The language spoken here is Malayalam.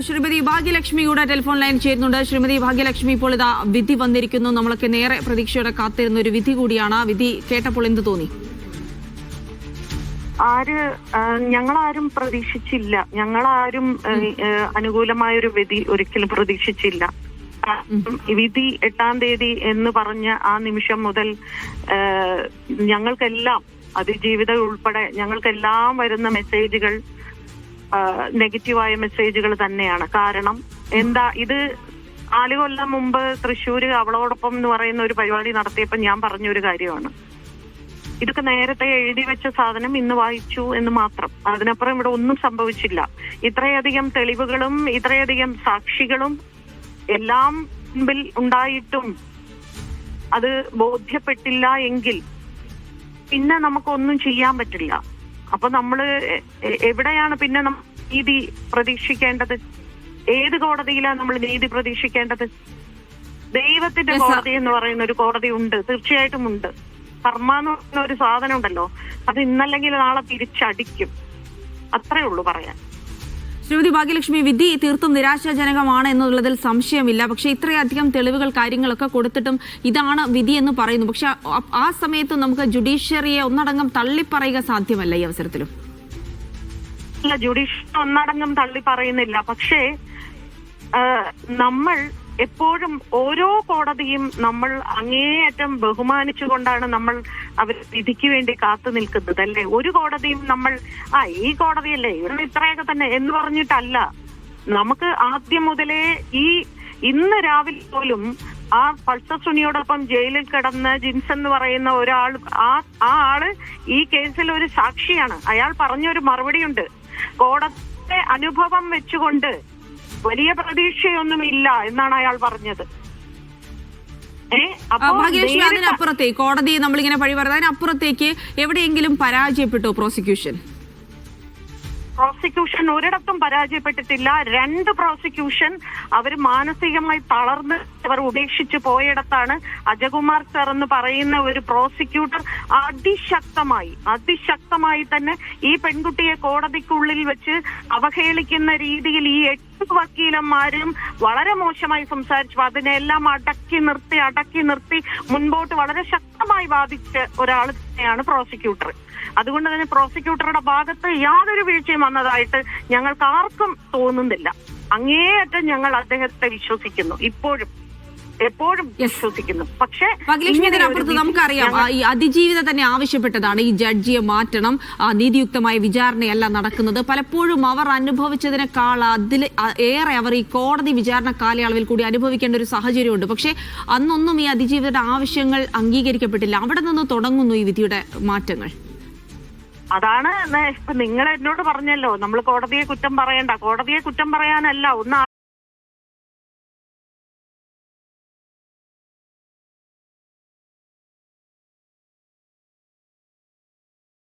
ശ്രീമതി ഭാഗ്യലക്ഷ്മിയുടെ ടെലിഫോൺ ലൈൻ ചേരുന്നുണ്ട്. ശ്രീമതി ഭാഗ്യലക്ഷ്മി, ഇപ്പോൾ ഇതാ വിധി വന്നിരിക്കുന്നു. നമ്മളൊക്കെ നേരെ പ്രതീക്ഷയോടെ കാത്തിരുന്ന ഒരു വിധി കൂടിയാണ്. വിധി കേട്ടപ്പോൾ എന്ത് തോന്നി? ഞങ്ങളാരും പ്രതീക്ഷിച്ചില്ല. ഞങ്ങളാരും അനുകൂലമായൊരു വിധി ഒരിക്കലും പ്രതീക്ഷിച്ചില്ല. വിധി 8-ാം തീയതി എന്ന് പറഞ്ഞ ആ നിമിഷം മുതൽ ഞങ്ങൾക്കെല്ലാം, അതിജീവിതം ഉൾപ്പെടെ ഞങ്ങൾക്കെല്ലാം വരുന്ന മെസ്സേജുകൾ നെഗറ്റീവായ മെസ്സേജുകൾ തന്നെയാണ്. കാരണം എന്താ, ഇത് 4 കൊല്ലം മുമ്പ് തൃശ്ശൂര് അവളോടൊപ്പം എന്ന് പറയുന്ന ഒരു പരിപാടി നടത്തിയപ്പോൾ ഞാൻ പറഞ്ഞൊരു കാര്യമാണ്. ഇതൊക്കെ നേരത്തെ എഴുതി വെച്ച സാധനം ഇന്ന് വായിച്ചു എന്ന് മാത്രം. അതിനപ്പുറം ഇവിടെ ഒന്നും സംഭവിച്ചില്ല. ഇത്രയധികം തെളിവുകളും ഇത്രയധികം സാക്ഷികളും എല്ലാം മുമ്പിൽ ഉണ്ടായിട്ടും അത് ബോധ്യപ്പെട്ടില്ല എങ്കിൽ പിന്നെ നമുക്കൊന്നും ചെയ്യാൻ പറ്റില്ല. അപ്പൊ നമ്മള് എവിടെയാണ് പിന്നെ നീതി പ്രതീക്ഷിക്കേണ്ടത്? ഏത് കോടതിയിലാണ് നമ്മൾ നീതി പ്രതീക്ഷിക്കേണ്ടത്? ദൈവത്തിന്റെ കോടതി എന്ന് പറയുന്ന ഒരു കോടതി ഉണ്ട്, തീർച്ചയായിട്ടും ഉണ്ട്. കർമ്മ എന്ന് പറയുന്ന ഒരു സാധനം ഉണ്ടല്ലോ, അത് ഇന്നല്ലെങ്കിൽ നാളെ തിരിച്ചടിക്കും. അത്രേ ഉള്ളൂ പറയാൻ. ശ്രീമതി ഭാഗ്യലക്ഷ്മി, വിധി തീർത്തും നിരാശാജനകമാണ് എന്നുള്ളതിൽ സംശയമില്ല. പക്ഷെ ഇത്രയധികം തെളിവുകൾ കാര്യങ്ങളൊക്കെ കൊടുത്തിട്ടും ഇതാണ് വിധി എന്ന് പറയുന്നു. പക്ഷെ ആ സമയത്ത് നമുക്ക് ജുഡീഷ്യറിയെ ഒന്നടങ്കം തള്ളിപ്പറയുക സാധ്യമല്ല ഈ അവസരത്തിലും. അല്ല, ജുഡീഷ്യറി ഒന്നടങ്കം തള്ളി പറയുന്നില്ല. പക്ഷേ നമ്മൾ എപ്പോഴും ഓരോ കോടതിയും നമ്മൾ അങ്ങേയറ്റം ബഹുമാനിച്ചുകൊണ്ടാണ് നമ്മൾ അവർ വിധിക്ക് വേണ്ടി കാത്തു നിൽക്കുന്നത്, അല്ലേ? ഒരു കോടതിയും നമ്മൾ ഈ കോടതിയല്ലേ ഇവിടെ ഇത്രയൊക്കെ തന്നെ എന്ന് പറഞ്ഞിട്ടല്ല. നമുക്ക് ആദ്യം മുതലേ ഇന്ന് രാവിലെ പോലും ആ പൾസർ സുനിയോടൊപ്പം ജയിലിൽ കിടന്ന ജിൻസ് എന്ന് പറയുന്ന ഒരാൾ, ആ ആള് ഈ കേസിൽ ഒരു സാക്ഷിയാണ്. അയാൾ പറഞ്ഞൊരു മറുപടിയുണ്ട്. കോടതിയുടെ അനുഭവം വെച്ചുകൊണ്ട് വലിയ പ്രതീക്ഷയൊന്നുമില്ല എന്നാണ് അയാൾ പറഞ്ഞത്. ഭാഗ്യലക്ഷ്മി, അതിനപ്പുറത്തേക്ക് കോടതി നമ്മളിങ്ങനെ പഴി പറയുന്നത്, അതിനപ്പുറത്തേക്ക് എവിടെയെങ്കിലും പരാജയപ്പെട്ടോ പ്രോസിക്യൂഷൻ? പ്രോസിക്യൂഷൻ ഒരിടത്തും പരാജയപ്പെട്ടിട്ടില്ല. 2 പ്രോസിക്യൂഷൻ അവർ മാനസികമായി തളർന്ന് അവർ ഉപേക്ഷിച്ച് പോയിടത്താണ് അജകുമാർ സർ എന്ന് പറയുന്ന ഒരു പ്രോസിക്യൂട്ടർ അതിശക്തമായി തന്നെ ഈ പെൺകുട്ടിയെ കോടതിക്കുള്ളിൽ വെച്ച് അവഹേളിക്കുന്ന രീതിയിൽ ഈ 8 വക്കീലന്മാരും വളരെ മോശമായി സംസാരിച്ചു. അതിനെല്ലാം അടക്കി നിർത്തി മുൻപോട്ട് വളരെ ശക്തമായി വാദിച്ച ഒരാൾ തന്നെയാണ് പ്രോസിക്യൂട്ടർ. അതുകൊണ്ട് തന്നെ പ്രോസിക്യൂട്ടറുടെ ഭാഗത്ത് യാതൊരു വീഴ്ചയും വന്നതായിട്ട് ഞങ്ങൾക്ക് ആർക്കും തോന്നുന്നില്ല. അങ്ങേയറ്റം ഞങ്ങൾ അദ്ദേഹത്തെ വിശ്വസിക്കുന്നു, എപ്പോഴും വിശ്വസിക്കുന്നു. പക്ഷേ ഇതിനപ്പുറത്ത് നമുക്കറിയാം, ഈ അതിജീവിത തന്നെ ആവശ്യപ്പെട്ടതാണ് ഈ ജഡ്ജിയെ മാറ്റണം, നീതിയുക്തമായ വിചാരണയല്ല നടക്കുന്നത്. പലപ്പോഴും അവർ അനുഭവിച്ചതിനേക്കാൾ അതിൽ ഏറെ അവർ ഈ കോടതി വിചാരണ കാലയളവിൽ കൂടി അനുഭവിക്കേണ്ട ഒരു സാഹചര്യമുണ്ട്. പക്ഷെ അന്നൊന്നും ഈ അതിജീവിതയുടെ ആവശ്യങ്ങൾ അംഗീകരിക്കപ്പെട്ടില്ല. അവിടെ നിന്ന് തുടങ്ങുന്നു ഈ വിധിയുടെ മാറ്റങ്ങൾ. അതാണ് ഇപ്പൊ നിങ്ങൾ എന്നോട് പറഞ്ഞല്ലോ, നമ്മൾ കോടതിയെ കുറ്റം പറയണ്ട. കോടതിയെ കുറ്റം പറയാനല്ല, ഒന്ന്